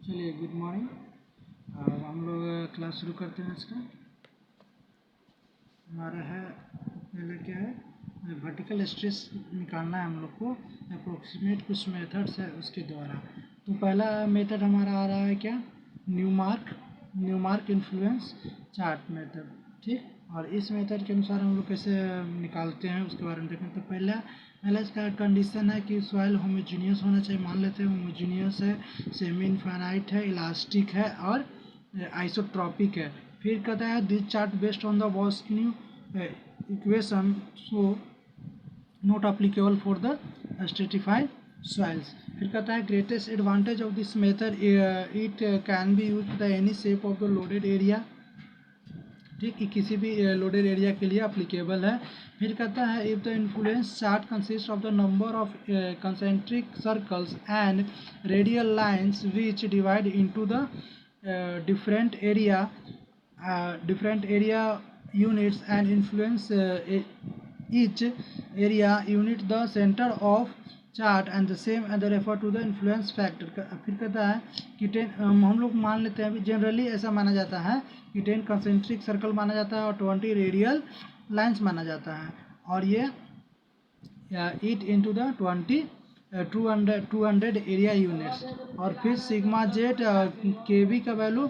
चलिए good morning. अब हम लोग क्लास शुरू करते हैं। इसका हमारा है पहले क्या है, वर्टिकल स्ट्रेस निकालना है हम लोग को। अप्रोक्सीमेट कुछ मेथड्स है उसके द्वारा। तो पहला मेथड हमारा आ रहा है क्या, न्यूमार्क इन्फ्लुएंस चार्ट मेथड। ठीक, और इस मेथड के अनुसार हम लोग कैसे निकालते हैं उसके बारे में देखें। तो पहला इसका कंडीशन है कि सॉइल होमोजीनियस होना चाहिए। मान लेते हैं होमोजीनियस है, सेमी इनफाइनाइट है, इलास्टिक है और आइसोट्रॉपिक है। फिर कहता है this chart based on the वॉस्क्यू equation so not applicable for the stratified soils. फिर कहता है greatest advantage of this method it can be use the any shape of the loaded area. ठीक, कि किसी भी लोडेड एरिया के लिए अप्लीकेबल है। फिर कहता है if the influence chart consist of the number of concentric circles and radial lines which divide into the different area units and influence each area unit the center of chart and the same and the refer to the influence factor। फिर कहता है कि 10 हम लोग मान लेते हैं generally ऐसा माना जाता है कि 10 कंसेंट्रिक सर्कल माना जाता है और 20 रेडियल लाइंस माना जाता है, और ये ईट इंटू द 200 एरिया यूनिट्स। और फिर सिग्मा जेड के बी का वैल्यू,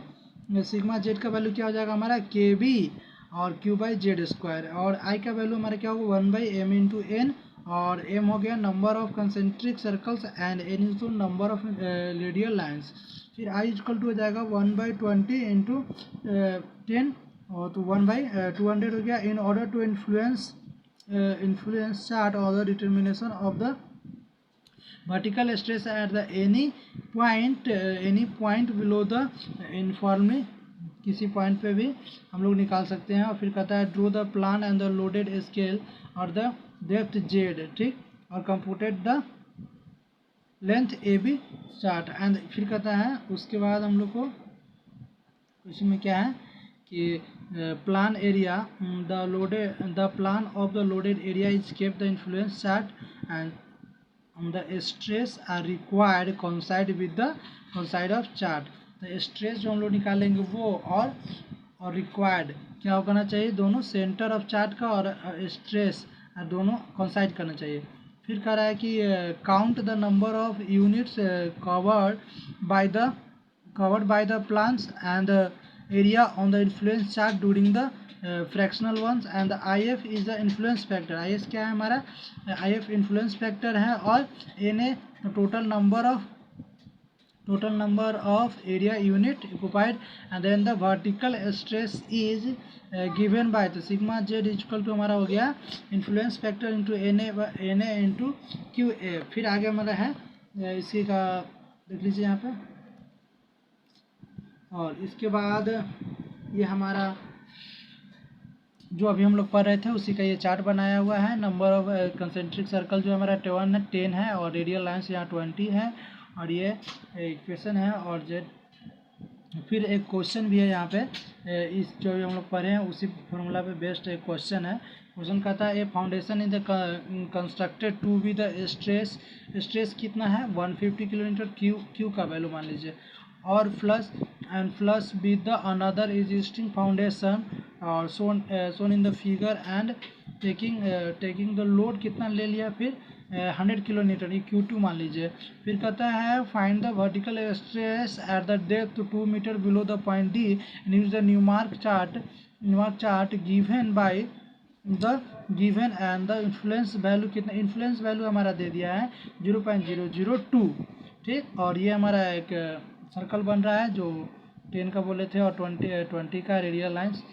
सिग्मा जेड का वैल्यू क्या हो जाएगा हमारा के बी और क्यू बाई जेड स्क्वायर। और आई का वैल्यू हमारा क्या होगा 1 बाई एम इंटू एन, और एम हो गया number of concentric circles and n is number of radial lines. फिर आई इक्वल टू हो जाएगा 1 बाई 20 इंटू 10, और तो 1 बाई 200 हो गया। In order to influence chart or the determination of the vertical stress at the any point below the informally, किसी point पे भी हम लोग निकाल सकते हैं। और फिर कहता है draw the plan and the loaded scale और द डेप्थ जेड। ठीक, और computed the length A B chart and. फिर कहता है उसके बाद हम लोग को इसमें क्या है कि plan area the plan of the loaded area is kept the influence chart and the stress are required coincide with the coincide of chart। तो स्ट्रेस जो हम लोग निकालेंगे वो और रिक्वायर्ड क्या होना चाहिए, दोनों सेंटर ऑफ चार्ट का और स्ट्रेस दोनों coincide करना चाहिए। फिर कह रहा है कि count the number of units covered by the plans and area on the influence chart during the fractional ones, and the IF is the influence factor। IF क्या है हमारा, IF influence factor है, और NA total number of area unit occupied, and then the vertical stress is given by the sigma z equal to हमारा हो गया influence factor into NA into QA। फिर आगे हमारा है इसी का देख लीजिए यहाँ पे। और इसके बाद ये हमारा जो अभी हम लोग पढ़ रहे थे उसी का ये चार्ट बनाया हुआ है। नंबर ऑफ कंसेंट्रिक सर्कल जो हमारा 10 है और रेडियल लाइंस यहाँ 20 है, और ये इक्वेशन है। और जेड फिर एक क्वेश्चन भी है यहाँ पे, इस जो हम लोग पढ़े हैं उसी फॉर्मूला पे बेस्ड एक क्वेश्चन है। क्वेश्चन कहता है a foundation in the constructed to be the stress कितना है 150 किलोमीटर, क्यू का वैल्यू मान लीजिए, और flush with the another existing foundation और shown in the figure and taking the load कितना ले लिया फिर 100 किलोमीटर, ये Q2 मान लीजिए। फिर कहता है find the vertical stress at the depth 2 metre below the point D and use the Newmark chart given by the given and the influence value कितना, इन्फ्लुएंस वैल्यू हमारा दे दिया है 0.002। ठीक, और ये हमारा एक सर्कल बन रहा है जो 10 का बोले थे और 20 का रेडियल लाइंस।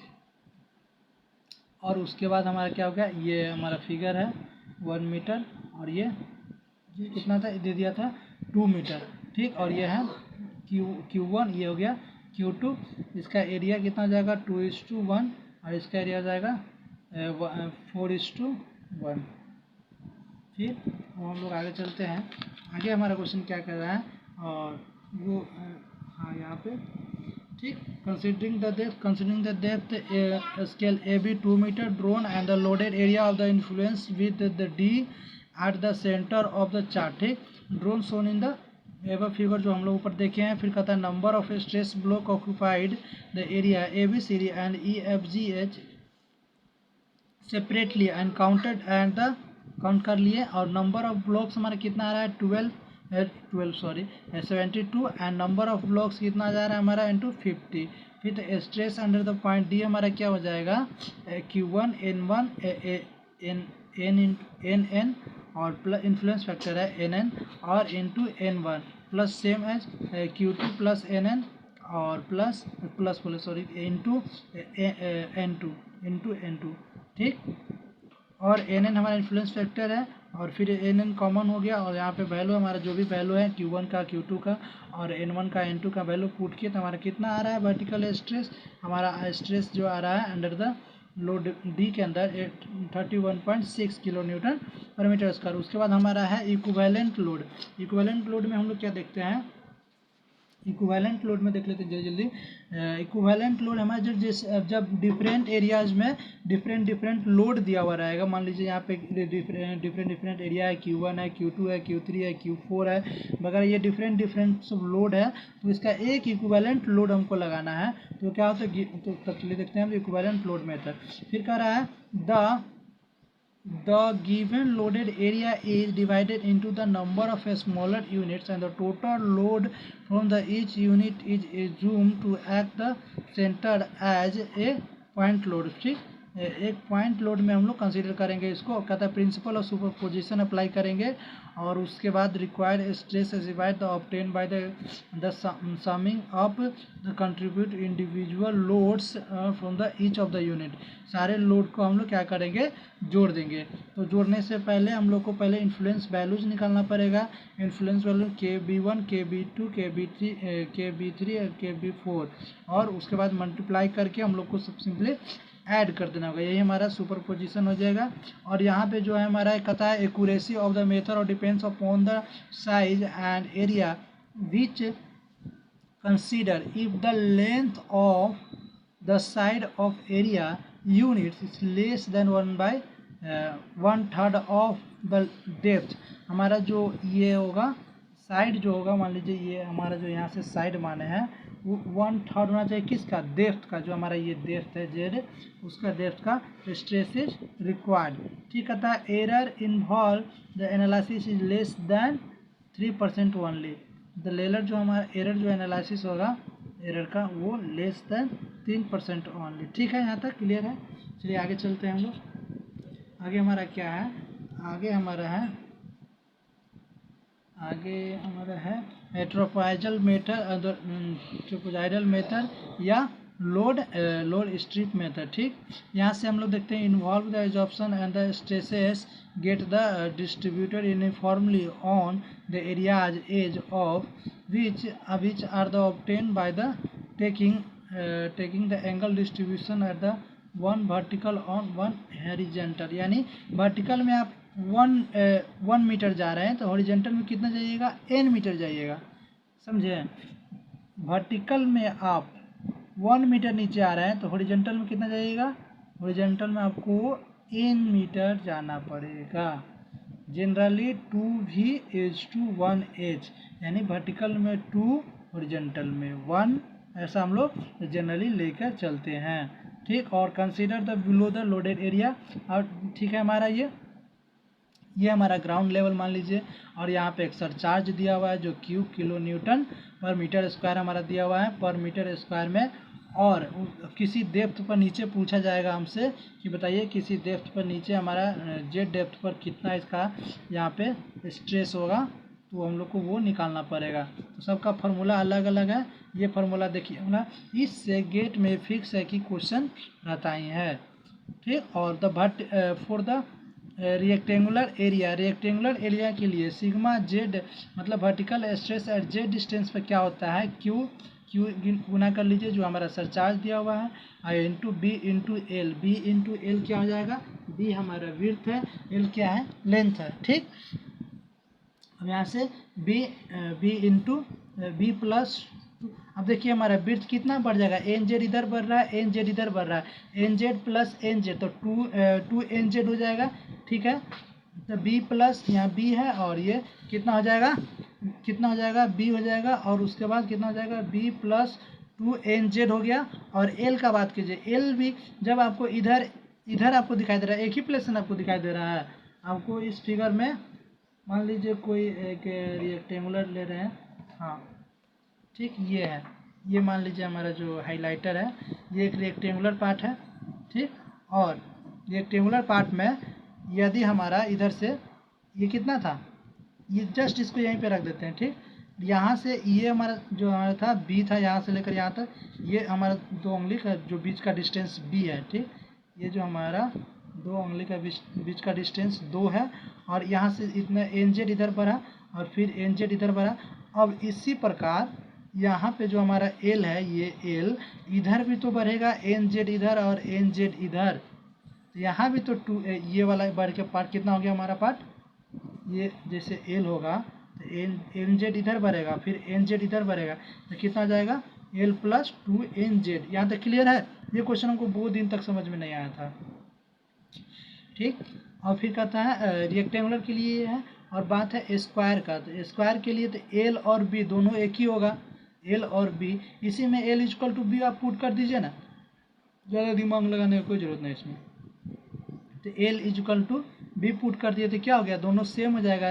और उसके बाद हमारा क्या हो गया, ये हमारा फिगर है 1 मीटर, और ये कितना था दे दिया था 2 मीटर। ठीक, और ये है Q1, ये हो गया Q2। इसका एरिया कितना हो जाएगा 2:1, और इसका एरिया हो जाएगा 4:1। फिर हम लोग आगे चलते हैं। आगे हमारा क्वेश्चन क्या कर रहा है, और वो हाँ यहाँ पे ठीक, considering the depth scale AB 2 meter drawn and the loaded area of the influence with the D at the center of the chart। ठीक, drawn shown in the above figure जो हम लोग ऊपर देखे हैं। फिर कहता है number of stress block occupied the area A B C D and E F G H separately and counted and the count कर लिए। और नंबर ऑफ ब्लॉक्स हमारा कितना आ रहा है 72 एंड नंबर ऑफ ब्लॉक्स कितना जा रहा है हमारा इंटू 50। फिर तो stress under the point D हमारा क्या हो जाएगा Q1 N1 एन और प्लस इन्फ्लुएंस फैक्टर है NN और into N1 plus same as Q2 plus NN और प्लस सॉरी इंटू N2 ठीक। और NN हमारा इन्फ्लुएंस फैक्टर है और फिर NN कॉमन हो गया और यहाँ पे वैल्यू हमारा जो भी वैल्यू है Q1 का Q2 का और N1 का N2 का वैल्यू पुट किए तो हमारा कितना आ रहा है वर्टिकल स्ट्रेस। हमारा स्ट्रेस जो आ रहा है अंडर द लोड डी के अंदर 31.6 किलो न्यूटन पर मीटर स्क्वायर। उसके बाद हमारा है इक्विवेलेंट लोड। इक्विवेलेंट लोड में हम लोग क्या देखते हैं, इक्विवेलेंट लोड में देख लेते हैं जल्दी। इक्विवेलेंट लोड हमारा जब डिफरेंट एरियाज में डिफरेंट लोड दिया हुआ रहेगा। मान लीजिए यहाँ पे डिफरेंट एरिया है, Q1 है, Q2 है, Q3 है, Q4 है वगैरह, ये डिफरेंट सब लोड है। तो इसका एक इक्विवेलेंट लोड हमको लगाना है। तो क्या होता है, तो चलिए देखते हैं हम इक्विवेलेंट लोड मेथड। फिर कह रहा है the given loaded area is divided into the number of smaller units and the total load from the each unit is assumed to act the center as a point load। ठीक, एक point load में हम लोग consider करेंगे इसको। कहता है principle of superposition apply करेंगे और उसके बाद required stress is divide the obtain by the summing of the contribute individual loads from the each of the unit. सारे लोड को हम लोग क्या करेंगे, जोड़ देंगे। तो जोड़ने से पहले हम लोग को पहले इन्फ्लुएंस वैल्यूज निकालना पड़ेगा। Influence value KB1 KB2 KB3 और KB4 और उसके बाद मल्टीप्लाई करके हम लोग को सब सिंपली ऐड कर देना होगा। यही हमारा सुपरपोजिशन हो जाएगा। और यहाँ पे जो है हमारा कहता है एक्यूरेसी ऑफ द मेथड और depends upon the size and area which consider if the length of the side of area units is less then 1/3 of the depth. हमारा जो ये होगा साइड जो होगा, मान लीजिए ये हमारा जो यहाँ से साइड माने हैं वो 1/3 होना चाहिए किसका, डेप्थ का। जो हमारा ये डेप्थ है जेड, उसका डेप्थ का स्ट्रेस इज रिक्वायर्ड। ठीक कहता है error involve the analysis is less than 3% only. The लेलर जो हमारा एरर जो एनालिसिस होगा एरर का वो लेस देन 3% ओनली। ठीक है, यहाँ तक क्लियर है। चलिए आगे चलते हैं हम लोग। आगे हमारा क्या है, आगे हमारा है ट्रोपोइजल मेथड या लोड स्ट्रिप मेथड। ठीक, यहाँ से हम लोग देखते हैं involve the absorption and the stresses get the distributed uniformly on the areas as of which are the obtain by the taking the angle distribution at the 1 vertical on 1 horizontal. यानी vertical में आप 1 metre जा रहे हैं तो horizontal में कितना जाइएगा, n मीटर जाइएगा, समझे। वर्टिकल में आप 1 मीटर नीचे आ रहे हैं तो हॉरिजॉन्टल में कितना जाइएगा, हॉरिजॉन्टल में आपको n मीटर जाना पड़ेगा। जनरली 2v/1h, यानी वर्टिकल में 2 हॉरिजॉन्टल में 1, ऐसा हम लोग जनरली लेकर चलते हैं। ठीक, और consider the below the loaded area. और ठीक है, हमारा ये हमारा ग्राउंड लेवल मान लीजिए और यहाँ पे एक सरचार्ज दिया हुआ है जो किलो न्यूटन पर मीटर स्क्वायर हमारा दिया हुआ है पर मीटर स्क्वायर में। और किसी डेप्थ पर नीचे पूछा जाएगा हमसे कि बताइए किसी डेप्थ पर नीचे हमारा जेड डेप्थ पर कितना इसका यहाँ पे स्ट्रेस होगा, तो हम लोग को वो निकालना पड़ेगा। तो सबका फार्मूला अलग अलग है। ये फार्मूला देखिए ना, इससे गेट में फिक्स है कि क्वेश्चन रहता ही है। ठीक, और फॉर द रेक्टेंगुलर एरिया के लिए सिग्मा जेड मतलब vertical stress eight Z distance पर क्या होता है, क्यू गुना कर लीजिए जो हमारा सरचार्ज दिया हुआ है इंटू बी इंटू एल क्या हो जाएगा, बी हमारा विड्थ है, एल क्या है, लेंथ है। ठीक, अब यहाँ से बी इंटू बी प्लस, अब देखिए हमारा विड्थ कितना बढ़ जाएगा, एन जेड इधर बढ़ रहा है, एन जेड इधर बढ़ रहा है, n z plus n z तो 2 एन जेड हो जाएगा। ठीक है, तो बी प्लस यहाँ बी है और ये कितना हो जाएगा कितना हो जाएगा, बी हो जाएगा, और उसके बाद कितना हो जाएगा, बी प्लस 2nz हो गया। और एल का बात कीजिए, एल भी जब आपको इधर इधर आपको दिखाई दे रहा है, एक ही प्लेस आपको दिखाई दे रहा है आपको इस फिगर में। मान लीजिए कोई एक रेक्टेंगुलर ले रहे हैं, हाँ ठीक, ये है, ये मान लीजिए हमारा जो हाइलाइटर है, ये एक रेक्टेंगुलर पार्ट है, ठीक। और रेक्टेंगुलर पार्ट में यदि हमारा इधर से ये कितना था, ये जस्ट इसको यहीं पे रख देते हैं, ठीक। यहाँ से ये हमारा जो हमारा था बी था, यहाँ से लेकर यहाँ तक ये हमारा 2 उंगली का जो बीच का डिस्टेंस बी है, ठीक। ये जो हमारा 2 उंगली का बीच का डिस्टेंस 2 है, और यहाँ से इतना एनजेड इधर बढ़ा और फिर एनजेड इधर बढ़ा। अब इसी प्रकार यहाँ पे जो हमारा एल है, ये एल इधर भी तो बढ़ेगा, एनजेड इधर और एनजेड इधर, तो यहाँ भी तो 2 ये वाला बढ़ के पार्ट कितना हो गया हमारा पार्ट, ये जैसे एल होगा तो एन जेड इधर बढ़ेगा, फिर एन जेड इधर बढ़ेगा, तो कितना आ जाएगा, एल प्लस 2nz। यहाँ तक क्लियर है। ये क्वेश्चन हमको बहुत दिन तक समझ में नहीं आया था, ठीक। और फिर कहता है रेक्टेंगुलर के लिए है, और बात है स्क्वायर का, तो स्क्वायर के लिए तो एल और बी दोनों एक ही होगा, एल और बी, इसी में एल इक्वल टू बी आप पुट कर दीजिए ना, ज़्यादा दिमाग लगाने की कोई ज़रूरत नहीं इसमें। तो L equal to B put कर दिए तो क्या हो गया, दोनों सेम हो जाएगा,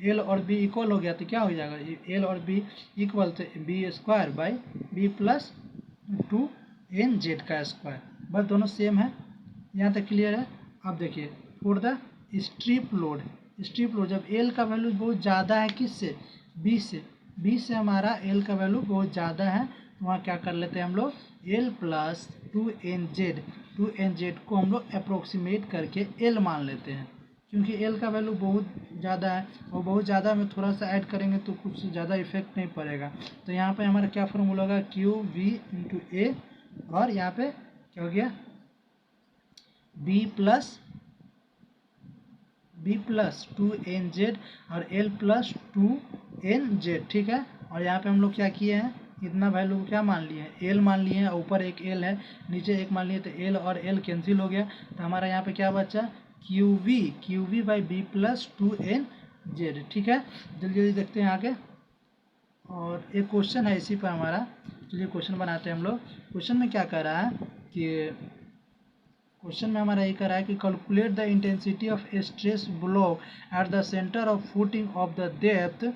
एल और बी इक्वल हो गया, तो क्या हो जाएगा, एल और बी इक्वल तो B square by B plus 2nz का स्क्वायर, बस दोनों सेम है। यहाँ तक क्लियर है। अब देखिए for the strip load, strip load जब एल का वैल्यू बहुत ज़्यादा है किससे, बी से हमारा एल का वैल्यू बहुत ज़्यादा है, तो वहाँ क्या कर लेते हैं हम लोग, एल प्लस 2nz को हम लोग अप्रोक्सीमेट करके एल मान लेते हैं, क्योंकि एल का वैल्यू बहुत ज़्यादा है, और बहुत ज़्यादा में थोड़ा सा ऐड करेंगे तो कुछ ज़्यादा इफेक्ट नहीं पड़ेगा। तो यहाँ पे हमारा क्या फॉर्मूला होगा, क्यू वी इंटू ए, और यहाँ पे क्या हो गया, बी प्लस 2nz और एल प्लस 2nz, ठीक है। और यहाँ पे हम लोग क्या किए हैं, इतना वैल्यू क्या मान लिए हैं, एल मान लिए हैं, ऊपर एक एल है नीचे एक मान लिए, तो एल और एल कैंसिल हो गया, तो हमारा यहाँ पे क्या बचा, q v by B plus 2nz, ठीक है। जल्दी जल्दी देखते हैं आगे। और एक क्वेश्चन है इसी पर हमारा, चलिए क्वेश्चन बनाते हैं हम लोग। क्वेश्चन में क्या कर रहा है कि क्वेश्चन में हमारा ये कर रहा है कि calculate the intensity of stress block at the centre of footing of the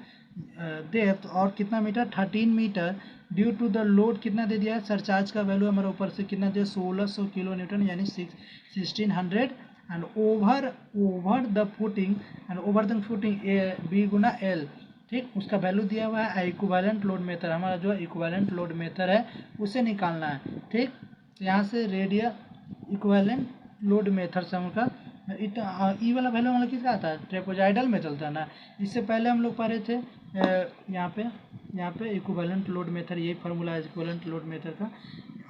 depth और कितना metre, 13 metre, due to the load कितना दे दिया है, सरचार्ज का वैल्यू हमारे ऊपर से कितना दिया, 1600 किलो न्यूटन यानी 1600, and over the footing B गुना एल, ठीक, उसका वैल्यू दिया हुआ है। इक्विवेलेंट लोड मेथड, हमारा जो इक्विवेलेंट लोड मेथड है उसे निकालना है, ठीक। तो यहाँ से रेडियल इक्विवेलेंट लोड मेथड से हमका ई वाला वैल्यू हमारा किसका आता है, ट्रेपेजॉइडल में चलता है ना। इससे पहले हम लोग पढ़े थे यहाँ पे इक्विवेलेंट लोड मेथड, यही फार्मूला है इक्विवेलेंट लोड मेथड का,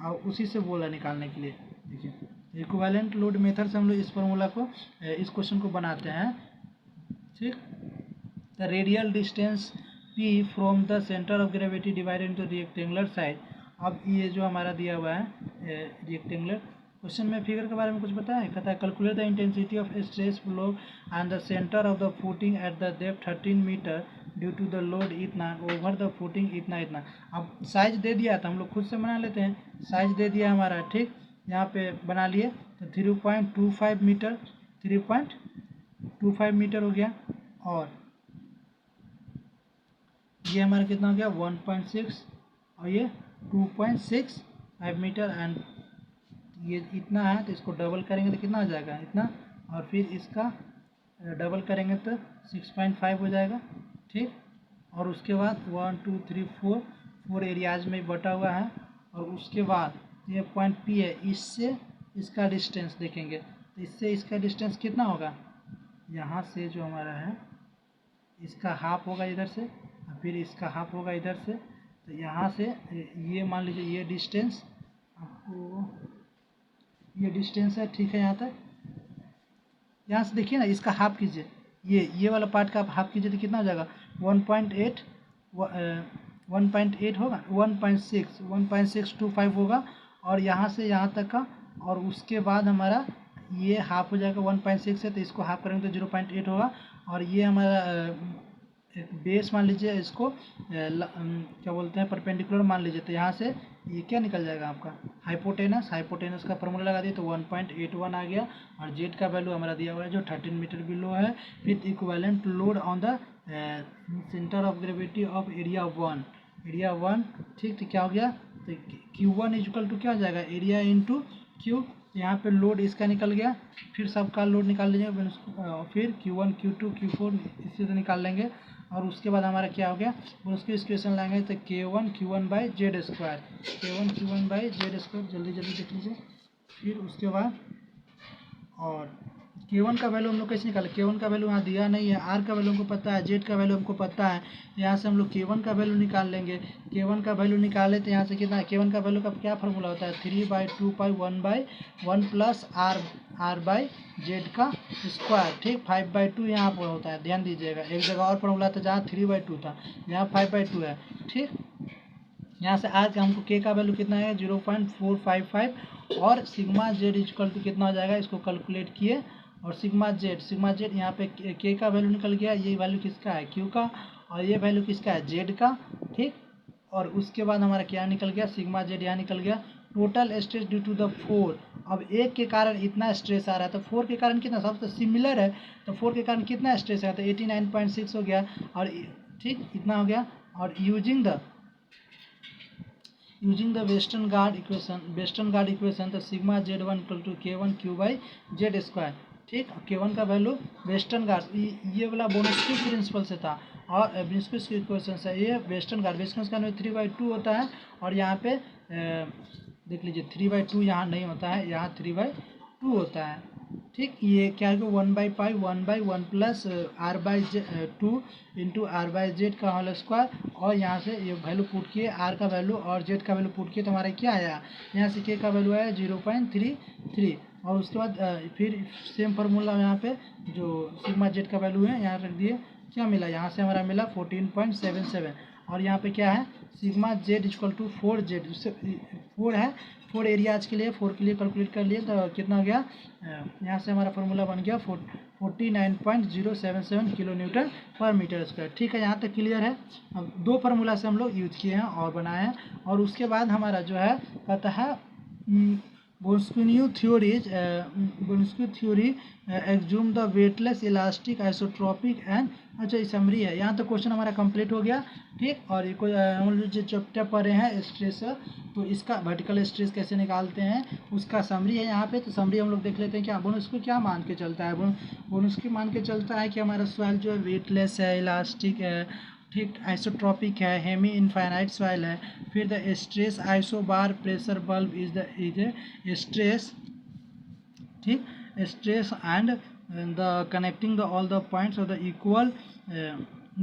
और उसी से बोला निकालने के लिए। देखिए इक्विवेलेंट लोड मेथड से हम लोग इस फार्मूला को, इस क्वेश्चन को बनाते हैं, ठीक। The radial distance P from the centre of gravity divided into rectangular side. अब ये जो हमारा दिया हुआ है रेक्टेंगुलर, क्वेश्चन में फिगर के बारे में कुछ बताया है, कहता है calculate the intensity of stress block and the centre of the footing at the depth 13 metre due to the load इतना, ओवर द फुटिंग इतना। अब साइज दे दिया तो हम लोग खुद से बना लेते हैं, साइज दे दिया हमारा, ठीक। यहाँ पे बना लिए तो 3.25 मीटर, 3.25 मीटर हो गया, और ये हमारा कितना हो गया 1.6, और ये 2.65 मीटर, एंड ये इतना है तो इसको डबल करेंगे तो कितना हो जाएगा, इतना, और फिर इसका डबल करेंगे तो 6.5 हो जाएगा, ठीक। और उसके बाद 1 2 3 4 एरियाज में बटा हुआ है, और उसके बाद ये पॉइंट पी है, इससे इसका डिस्टेंस देखेंगे तो इससे इसका डिस्टेंस कितना होगा, यहाँ से जो हमारा है इसका हाफ होगा इधर से, और फिर इसका हाफ होगा इधर से, तो यहाँ से ये मान लीजिए ये डिस्टेंस आपको, ये डिस्टेंस है, ठीक है। यहाँ तक, यहाँ से देखिए ना, इसका हाफ कीजिए, ये वाला पार्ट का आप हाफ कीजिए तो कितना हो जाएगा 1.8 होगा, 1.625 होगा, और यहाँ से यहाँ तक का, और उसके बाद हमारा ये हाफ हो जाएगा 1.6 है, तो इसको हाफ करेंगे तो 0.8 होगा, और ये हमारा बेस मान लीजिए इसको क्या बोलते हैं परपेंडिकुलर मान लीजिए, तो यहाँ से ये क्या निकल जाएगा आपका हाइपोटेनस का फॉर्मूला लगा दिए तो 1.81 आ गया, और जेड का वैल्यू हमारा दिया हुआ है जो 13 मीटर बिलो है, with equivalent load on the centre of gravity of area 1 ठीक। तो क्या हो गया, तो Q1 इक्वल टू क्या हो जाएगा एरिया इंटू क्यू, यहाँ पे लोड इसका निकल गया, फिर सबका लोड निकाल लीजिए, फिर Q1 Q2 Q4 इसी से निकाल लेंगे, और उसके बाद हमारा क्या हो गया उसकी इक्वेशन लाएंगे तो K1 Q1 by Z square, K1 Q1 by Z square, जल्दी देख लीजिए। फिर उसके बाद और K1 का वैल्यू हम लोग कैसे निकालें, K1 का वैल्यू यहाँ दिया नहीं है, R का वैल्यू हमको पता है, जेड का वैल्यू हमको पता है, यहाँ से हम लोग K1 का वैल्यू निकाल लेंगे। K1 का वैल्यू निकाले तो यहाँ से कितना है, K1 का वैल्यू का क्या फॉर्मूला होता है 3/2 पाई 1/1 प्लस R बाई जेड का स्क्वायर, ठीक। 5/2 यहाँ पर होता है, ध्यान दीजिएगा, एक जगह और फॉर्मूला था जहाँ 3/2 था, यहाँ 5/2 है, ठीक। यहाँ से आज हमको के का वैल्यू कितना है 0.455, और सिग्मा जेड इक्वल टू कितना हो जाएगा, इसको कैलकुलेट किए, और सिग्मा जेड यहाँ पे के का वैल्यू निकल गया, ये वैल्यू किसका है क्यू का, और ये वैल्यू किसका है जेड का, ठीक। और उसके बाद हमारा क्या निकल गया सिग्मा जेड यहाँ निकल गया, total stress due to the 4। अब एक के कारण इतना स्ट्रेस आ रहा है तो 4 के कारण कितना, सब तो सिमिलर है, तो 4 के कारण कितना स्ट्रेस है तो 89.6 हो गया, और ठीक इतना हो गया। और using the Westergaard equation तो sigma Z1 equal to K1 Q by Z square, ठीक। K1 का वैल्यू वेस्टर्न गार्ड ये वाला बोनस्की प्रिंसिपल से था, और ब्रिन्स्किस की इक्वेशन से ये वेस्टर्न गार्ड में 3/2 होता है, और यहाँ पे देख लीजिए 3/2 यहाँ नहीं होता है, यहाँ 3/2 होता है, ठीक। ये क्या है 1/1 प्लस R/2 इंटू R/Z का होल स्क्वायर, और यहाँ से ये वैल्यू पुट किए R का वैल्यू और Z का वैल्यू पुट किए तो हमारा क्या आया, यहाँ से K का वैल्यू आया 0.33, और उसके बाद फिर सेम फार्मूला यहाँ पे जो सिग्मा जेड का वैल्यू है यहाँ रख दिए, क्या मिला यहाँ से हमारा मिला 14.77, और यहाँ पे क्या है sigma z equal to 4Z, उससे 4 है, 4 एरियाज के लिए 4 के लिए कैलकुलेट कर लिए तो कितना हो गया, यहाँ से हमारा फार्मूला बन गया 49.077 किलो न्यूटन पर मीटर स्क्वायर, ठीक है। यहाँ तक क्लियर है। अब दो फार्मूला से हम लोग यूज किए हैं और बनाए हैं, और उसके बाद हमारा जो है कहता है Bronsky theory assume the weightless elastic isotropic and अच्छा ये समरी है, यहाँ तो क्वेश्चन हमारा कंप्लीट हो गया, ठीक। और ये हम लोग जो चैप्टर पढ़ रहे हैं स्ट्रेस, तो इसका वर्टिकल स्ट्रेस कैसे निकालते हैं उसका समरी है यहाँ पे, तो समरी हम लोग देख लेते हैं। क्या ब्रोंस्की क्या मान के चलता है, ब्रोंस्की मान के चलता है कि हमारा सॉइल जो है वेटलेस है, इलास्टिक है, ठीक, आइसोट्रॉपिक है, हेमी इनफाइनाइट सॉइल है, फिर the stress isobar pressure bulb is the stress, ठीक, stress and the connecting the all the points of the equal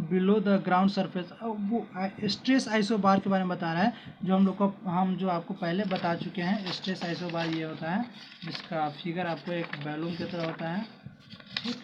below the ground surface. वो स्ट्रेस आइसोबार के बारे में बता रहा है, जो हम लोग को जो आपको पहले बता चुके हैं। स्ट्रेस आइसोबार ये होता है, इसका फिगर आपको एक बैलून की तरह होता है, ठीक।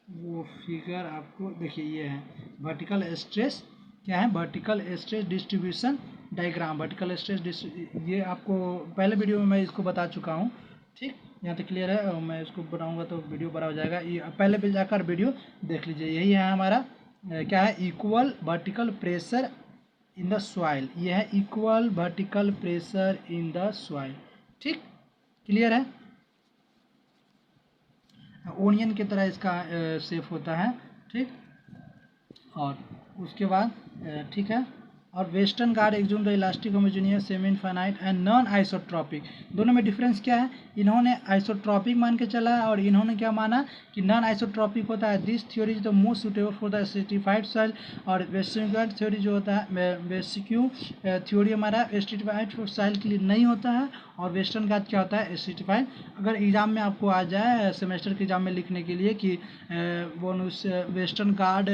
वो फिगर आपको देखिए ये है वर्टिकल स्ट्रेस, क्या है vertical stress distribution diagram, vertical stress ये आपको पहले वीडियो में मैं इसको बता चुका हूँ, ठीक। यहाँ तक क्लियर है, और मैं इसको बनाऊंगा तो वीडियो बड़ा हो जाएगा, ये पहले भी जाकर वीडियो देख लीजिए। यही है हमारा क्या है equal vertical pressure in the soil, ये है equal vertical pressure in the soil, ठीक। क्लियर है, ओनियन की तरह इसका शेप होता है, ठीक। और उसके बाद ठीक है, और Westergaard assume the elastic homogeneous semi infinite and non isotropic, दोनों में डिफरेंस क्या है, इन्होंने आइसोट्रॉपिक मान के चला है और इन्होंने क्या माना कि नॉन आइसोट्रॉपिक होता है। This theory is the most suitable for the stratified soil, और वेस्टर्न गार्ड थ्योरी जो होता है वेस्क्यू थ्योरी हमारा एस्ट्रेटिफाइड सॉइल के लिए नहीं होता है, और वेस्टर्न गार्ड क्या होता है एस्ट्रेटिफाइड। अगर एग्जाम में आपको आ जाए सेमेस्टर के एग्जाम में लिखने के लिए कि वेस्टर्न गार्ड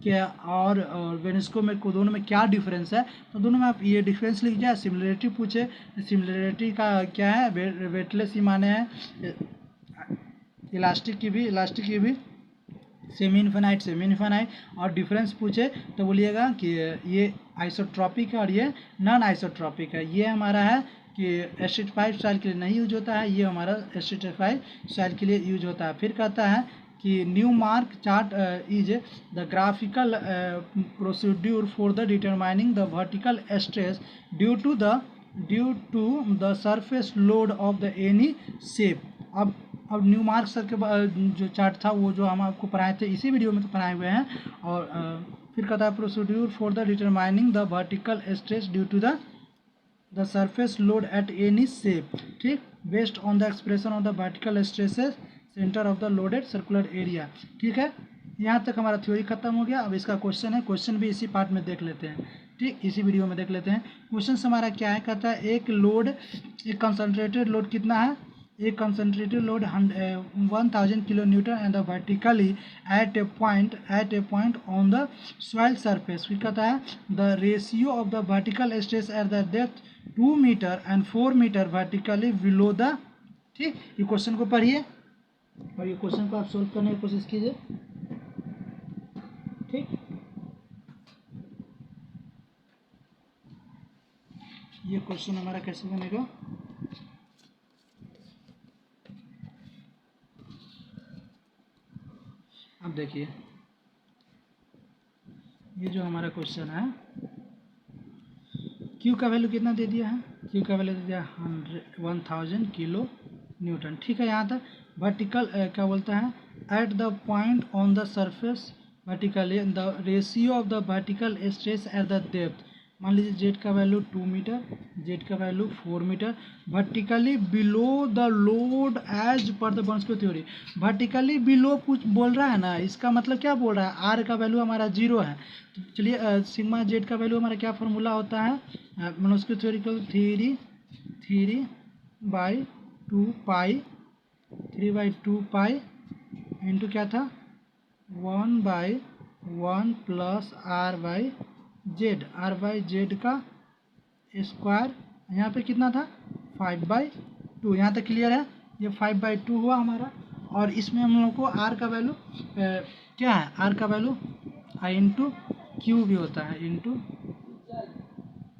क्या और वेनिस्को में दोनों में क्या डिफरेंस है, तो दोनों में आप ये डिफरेंस लिख जाए। सिमिलरिटी पूछे, सिमिलरिटी का क्या है वेटलेस ही माने हैं, इलास्टिक की भी सेमी इनफाइनाइट, और डिफरेंस पूछे तो बोलिएगा कि ये आइसोट्रॉपिक है और ये नॉन आइसोट्रॉपिक है। ये हमारा है कि एस्ट्रेटिफाइड सॉइल के लिए नहीं यूज होता है, ये हमारा एस्ट्रेटिफाइड सॉइल के लिए यूज होता है। फिर कहता है कि Newmark chart is the graphical procedure for the determining the vertical stress due to the surface load of the any shape. अब न्यू मार्क सर के जो चार्ट था वो जो हम आपको पढ़ाए थे इसी वीडियो में तो पढ़ाए हुए हैं। और फिर कहता है procedure for the determining the vertical stress due to the surface load at any shape, ठीक, based on the expression of the vertical stresses centre of the loaded circular area. ठीक है, यहाँ तक हमारा थ्योरी खत्म हो गया। अब इसका क्वेश्चन है, क्वेश्चन भी इसी पार्ट में देख लेते हैं, ठीक, इसी वीडियो में देख लेते हैं। क्वेश्चन हमारा क्या है, कहता है एक कंसनट्रेटेड लोड कितना है, एक concentrated load 1000 kilo newton and vertically at a point on the soil surface. फिर कहता है the ratio of the vertical stress at the depth 2 metre and 4 metre vertically below the, ठीक, ये क्वेश्चन को पढ़िए और ये क्वेश्चन को आप सोल्व करने की कोशिश कीजिए, ठीक। ये क्वेश्चन हमारा कैसे बनेगा, अब देखिए ये जो हमारा क्वेश्चन है, क्यू का वैल्यू कितना दे दिया है, क्यू का वैल्यू दे दिया 1000 किलो न्यूटन, ठीक है। यहाँ तक वर्टिकल क्या बोलता है, at the point on the surface vertically the ratio of the vertical stress at the depth, मान लीजिए जेड का वैल्यू 2 मीटर, जेड का value 4 metre, vertically below the load as per the Boussinesq theory. Vertically below कुछ बोल रहा है ना, इसका मतलब क्या बोल रहा है, आर का वैल्यू हमारा 0 है। तो चलिए सिग्मा जेड का वैल्यू हमारा क्या फॉर्मूला होता है, बर्नस्क्यू थ्योरी को 3/2 पाई इंटू क्या था 1/1 प्लस आर बाई जेड का स्क्वायर, यहाँ पे कितना था 5/2। यहाँ तक क्लियर है, ये 5/2 हुआ हमारा। और इसमें हम लोग को आर का वैल्यू क्या है, आर का वैल्यू आई इंटू क्यू भी होता है, इंटू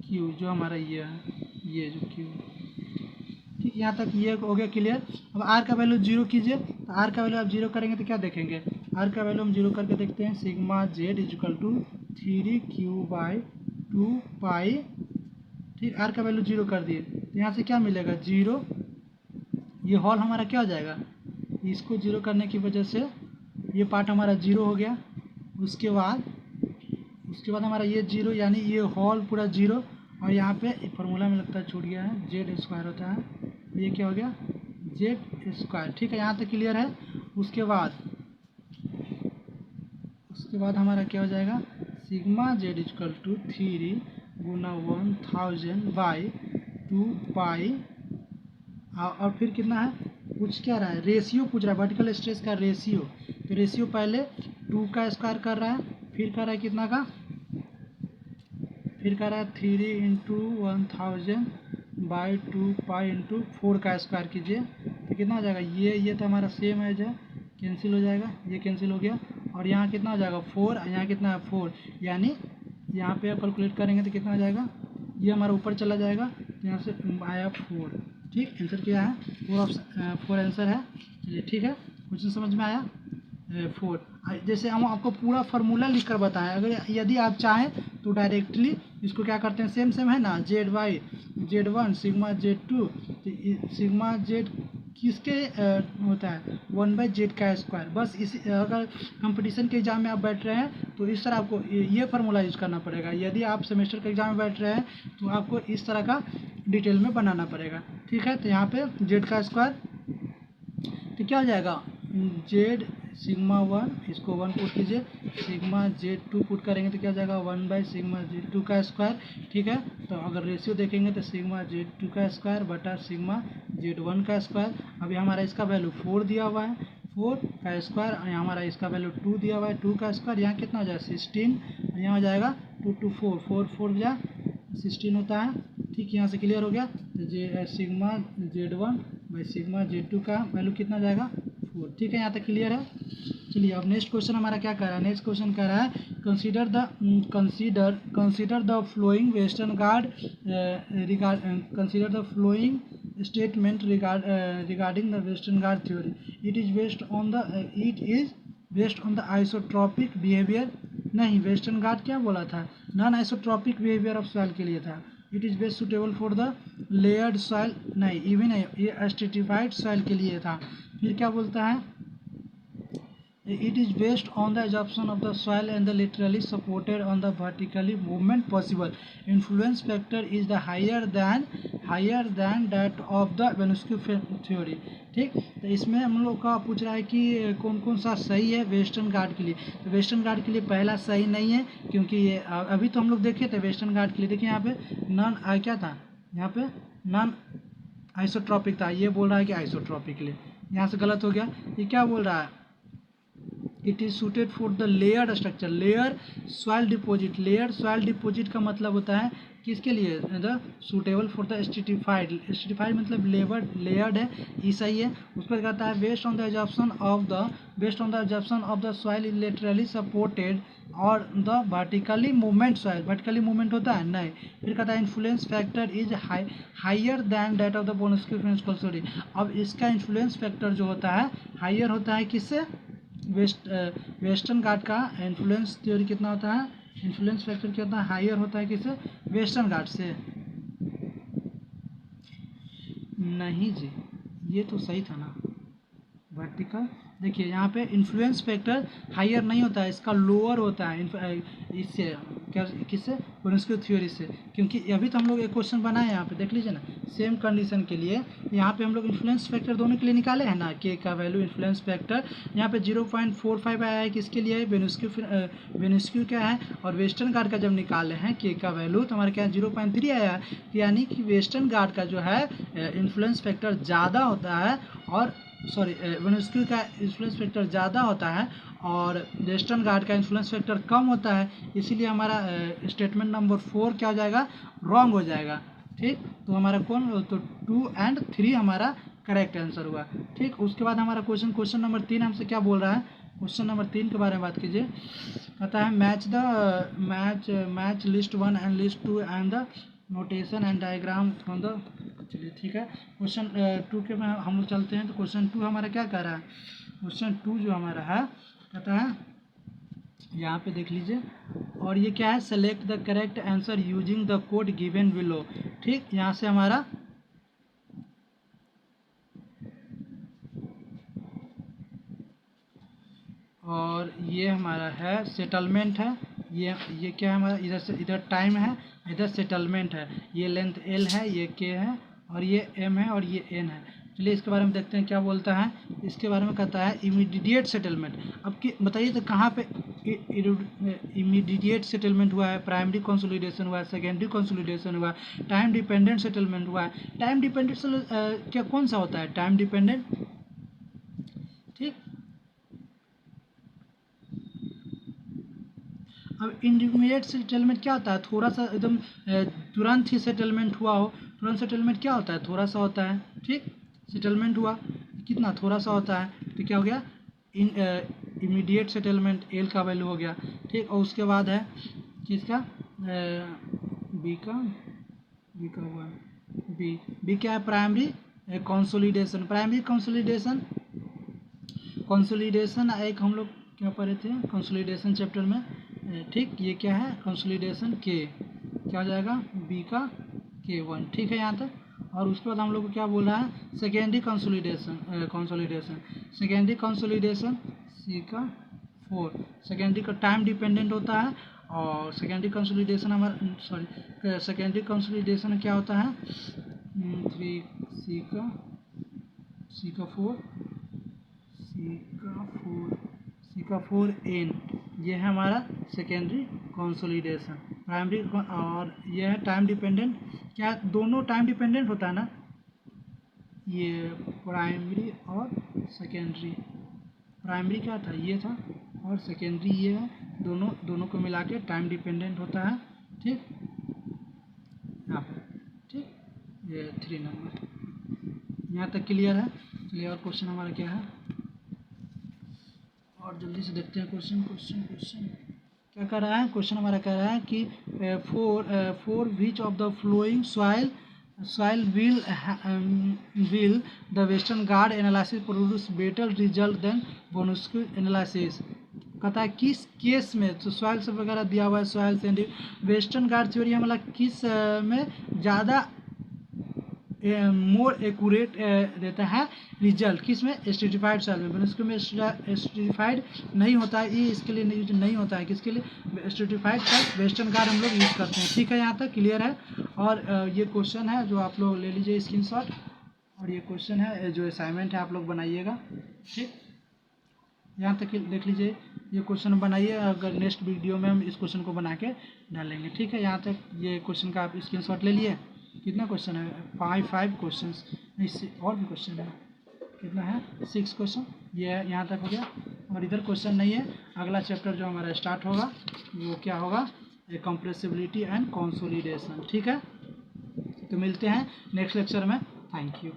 क्यू जो हमारा ये है, ये जो क्यू, ठीक, यहाँ तक ये हो गया क्लियर। अब आर का वैल्यू 0 कीजिए, तो आर का वैल्यू आप 0 करेंगे तो क्या देखेंगे, आर का वैल्यू हम 0 करके देखते हैं, sigma z equal to 3q/2 pi, ठीक, आर का वैल्यू 0 कर दिए तो यहाँ से क्या मिलेगा 0, ये हॉल हमारा क्या हो जाएगा, इसको 0 करने की वजह से ये पार्ट हमारा 0 हो गया। उसके बाद हमारा ये 0 यानी ये हॉल पूरा 0, और यहाँ पे फॉर्मूला में लगता है छूट गया है, जेड स्क्वायर होता है, ये क्या हो गया जेड स्क्वायर, ठीक है, यहाँ तक क्लियर है। उसके बाद हमारा क्या हो जाएगा, सिग्मा जेड इक्वल टू 3 गुना 1000/2 पाई, और फिर कितना है, पूछ क्या रहा है, रेशियो पूछ रहा है, वर्टिकल स्ट्रेस का रेशियो। तो रेशियो पहले 2 का स्क्वायर कर रहा है, फिर कर रहा है कितना का, फिर कर रहा है 3 इंटू 1000/2 पाई इंटू 4 का स्क्वायर कीजिए तो कितना हो जाएगा, ये तो हमारा सेम एज है, कैंसिल हो जाएगा, ये कैंसिल हो गया, और यहाँ कितना हो जाएगा 4, यहाँ कितना है 4, यानी यहाँ पे आप कैलकुलेट करेंगे तो कितना हो जाएगा, ये हमारा ऊपर चला जाएगा, तो यहाँ से आया 4, ठीक, आंसर क्या है 4 आंसर है। चलिए ठीक है, क्वेश्चन समझ में आया 4। जैसे हम आपको पूरा फार्मूला लिख कर बताएं, अगर यदि आप चाहें तो डायरेक्टली इसको क्या करते हैं, सेम है ना, Z1 sigma Z2, sigma Z किसके होता है 1/z का स्क्वायर। बस इसी, अगर कंपटीशन के एग्जाम में आप बैठ रहे हैं तो इस तरह आपको ये फार्मूला यूज करना पड़ेगा। यदि आप सेमेस्टर के एग्जाम में बैठ रहे हैं तो आपको इस तरह का डिटेल में बनाना पड़ेगा, ठीक है। तो यहाँ पे z का स्क्वायर तो क्या हो जाएगा, z सिग्मा 1, इसको 1 पुट कीजिए, सिग्मा Z2 पुट करेंगे तो क्या हो जाएगा 1/सिग्मा Z2 का स्क्वायर, ठीक है। तो अगर रेशियो देखेंगे तो सिग्मा Z2 का स्क्वायर बटा सिग्मा Z1 का स्क्वायर। अभी हमारा इसका वैल्यू 4 दिया हुआ है, 4 का स्क्वायर, और यहाँ हमारा इसका वैल्यू 2 दिया हुआ है, 2 का स्क्वायर, यहाँ कितना हो जाएगा 16, यहाँ हो जाएगा 2 2 4 4 4 जा 16 होता है, ठीक। यहाँ से क्लियर हो गया। तो सिग्मा Z1/सिग्मा Z2 का वैल्यू कितना जाएगा 4, ठीक है। यहाँ तक क्लियर है। चलिए अब नेक्स्ट क्वेश्चन हमारा क्या कर रहा है, नेक्स्ट क्वेश्चन कह रहा है consider the flowing western guard consider the flowing statement regarding the Western Guard theory. It is based on the isotropic behavior. नहीं, वेस्टर्न घाट क्या बोला था, non isotropic behaviour of soil के लिए था. It is best suitable for the layered soil, नहीं ये भी नहीं, ये स्ट्रेटिफाइड सॉइल के लिए था. फिर क्या बोलता है, it is based on the absorption of the soil and the laterally supported on the vertically movement possible. Influence factor is the higher than that of the Venusky theory. ठीक, तो इसमें हम लोग का पूछ रहा है कि कौन कौन सा सही है वेस्टर्न घाट के लिए. तो वेस्टर्न घाट के लिए पहला सही नहीं है, क्योंकि ये अभी तो हम लोग देखे थे वेस्टर्न घाट के लिए. देखिए यहाँ पे नॉन क्या था, यहाँ पे नॉन आइसोट्रॉपिक था, ये बोल रहा है कि आइसोट्रॉपिक के लिए. यहाँ से गलत हो गया. ये क्या बोल रहा है, it is suited for the layered structure. Layer soil deposit, layer soil deposit का मतलब होता है किसके लिए, the suitable for the stratified. Stratified मतलब लेयर्ड है, ये सही है. उसको कहता है based on the absorption of the soil is laterally supported और the vertically movement soil. Vertically movement होता है नहीं. फिर कहता है influence factor is higher than that of the बोनस्की. अब इसका इन्फ्लुएंस फैक्टर जो होता है हाइयर होता है किससे, वेस्टर्न घाट का इन्फ्लुएंस थ्योरी कितना होता है, इन्फ्लुएंस फैक्टर क्या होता है, हाइयर होता है किससे, वेस्टर्न घाट से. नहीं जी, ये तो सही था ना, वर्टिकल. देखिए यहाँ पे इन्फ्लुएंस फैक्टर हाइयर नहीं होता है, इसका लोअर होता है इससे, क्या किससे, बोनस्की थ्योरी से. क्योंकि अभी तो हम लोग एक क्वेश्चन बनाए यहाँ पे, देख लीजिए ना, सेम कंडीशन के लिए यहाँ पे हम लोग इन्फ्लुएंस फैक्टर दोनों के लिए निकाले हैं ना, के का वैल्यू इन्फ्लुएंस फैक्टर यहाँ पे 0.45 आया है, किसके लिए है, बोनस्की क्या है. और वेस्टर्न घाट का जब निकाले हैं के का वैल्यू तो हमारे क्या 0.3 आया है. यानी कि वेस्टर्न घाट का जो है इन्फ्लुएंस फैक्टर ज़्यादा होता है, और बोनस्की का इन्फ्लुएंस फैक्टर ज़्यादा होता है और वेस्टर्न घाट का इन्फ्लुएंस फैक्टर कम होता है. इसीलिए हमारा स्टेटमेंट नंबर 4 क्या हो जाएगा, रॉन्ग हो जाएगा. ठीक, तो हमारा कौन, तो 2 और 3 हमारा करेक्ट आंसर हुआ. ठीक, उसके बाद हमारा क्वेश्चन नंबर 3 हमसे क्या बोल रहा है, क्वेश्चन नंबर 3 के बारे में बात कीजिए. कहता है match list 1 and list 2 and the notation and diagram from the. चलिए ठीक है, क्वेश्चन 2 के में हम लोग चलते हैं. तो क्वेश्चन 2 हमारा क्या कह रहा है, क्वेश्चन 2 जो हमारा है कहता है, यहाँ पे देख लीजिए, और ये क्या है, select the correct answer using the code given below. ठीक, यहाँ से हमारा और ये हमारा है सेटलमेंट है. ये क्या है हमारा, इधर से इधर टाइम है, इधर सेटलमेंट है. ये लेंथ एल है, ये के है, और ये एम है, और ये एन है. चलिए इसके बारे में देखते हैं क्या बोलता है. इसके बारे में कहता है इमीडिएट सेटलमेंट. अब कि बताइए तो कहाँ पे इमीडिएट सेटलमेंट हुआ है, प्राइमरी कंसोलिडेशन हुआ है, सेकेंडरी कंसोलिडेशन हुआ है, टाइम डिपेंडेंट सेटलमेंट हुआ है. टाइम डिपेंडेंट क्या कौन सा होता है, टाइम डिपेंडेंट. ठीक, अब इंडिमीडिएट सेटलमेंट क्या होता है, थोड़ा सा एकदम तुरंत ही सेटलमेंट हुआ हो. तुरंत सेटलमेंट क्या होता है, थोड़ा सा होता है. ठीक, सेटलमेंट हुआ कितना, थोड़ा सा होता है, तो क्या हो गया, इमीडिएट सेटलमेंट, एल का वैल्यू हो गया. ठीक, और उसके बाद है किसका, बी का हुआ, बी क्या है, प्राइमरी कंसोलिडेशन. प्राइमरी कंसोलिडेशन एक हम लोग क्या पढ़े थे कंसोलिडेशन चैप्टर में. ठीक, ये क्या है, कंसोलिडेशन के, क्या हो जाएगा, बी का K1. ठीक है यहाँ तक. और उसके बाद हम लोग को क्या बोल रहा है, सेकेंडरी कंसोलिडेशन सेकेंडरी कंसोलिडेशन सी का 4. सेकेंडरी का टाइम डिपेंडेंट होता है, और सेकेंडरी कंसोलिडेशन हमारा सेकेंडरी कंसोलिडेशन क्या होता है, 3 सी का 4 एन. ये है हमारा सेकेंडरी कंसोलिडेशन. प्राइमरी और ये है टाइम डिपेंडेंट. क्या दोनों टाइम डिपेंडेंट होता है ना, ये प्राइमरी और सेकेंडरी. प्राइमरी क्या था, ये था, और सेकेंडरी ये है, दोनों को मिला के टाइम डिपेंडेंट होता है. ठीक, यहाँ पर. ठीक, ये 3 नंबर यहाँ तक क्लियर है. चलिए और क्वेश्चन हमारा क्या है, और जल्दी से देखते हैं क्वेश्चन क्या कर रहा है. क्वेश्चन हमारा कह रहा है कि for which of the flowing soil soil will the Western Guard analysis produce better result than Brunelleschi analysis। कहता है किस केस में, तो सॉइल सब वगैरह दिया हुआ है, सॉइल से वेस्टर्न गार्ड थ्योरी हमारा किस में ज़्यादा मोर एक्यूरेट देता है रिजल्ट, किस में, स्ट्रेटिफाइड सॉइल में। ब्रुनस्की में स्ट्रेटिफाइड नहीं होता है, ये इसके लिए नहीं होता है, किसके लिए, स्ट्रेटिफाइड सॉइल वेस्टर्न गार्ड हम लोग यूज़ करते हैं। ठीक है, यहाँ तक क्लियर है। और ये क्वेश्चन है जो आप लोग ले लीजिए स्क्रीनशॉट, और ये क्वेश्चन है जो असाइनमेंट है आप लोग बनाइएगा। ठीक, यहाँ तक देख लीजिए, ये क्वेश्चन बनाइए, अगर नेक्स्ट वीडियो में हम इस क्वेश्चन को बना के डालेंगे। ठीक है, यहाँ तक ये क्वेश्चन का आप स्क्रीनशॉट ले लिए। कितना क्वेश्चन है, 5 क्वेश्चन, इससे और भी क्वेश्चन है, कितना है, 6 क्वेश्चन, ये है, यहाँ तक हो गया। और इधर क्वेश्चन नहीं है। अगला चैप्टर जो हमारा स्टार्ट होगा वो क्या होगा, कंप्रेसिबिलिटी एंड कंसोलिडेशन। ठीक है, तो मिलते हैं नेक्स्ट लेक्चर में। Thank you.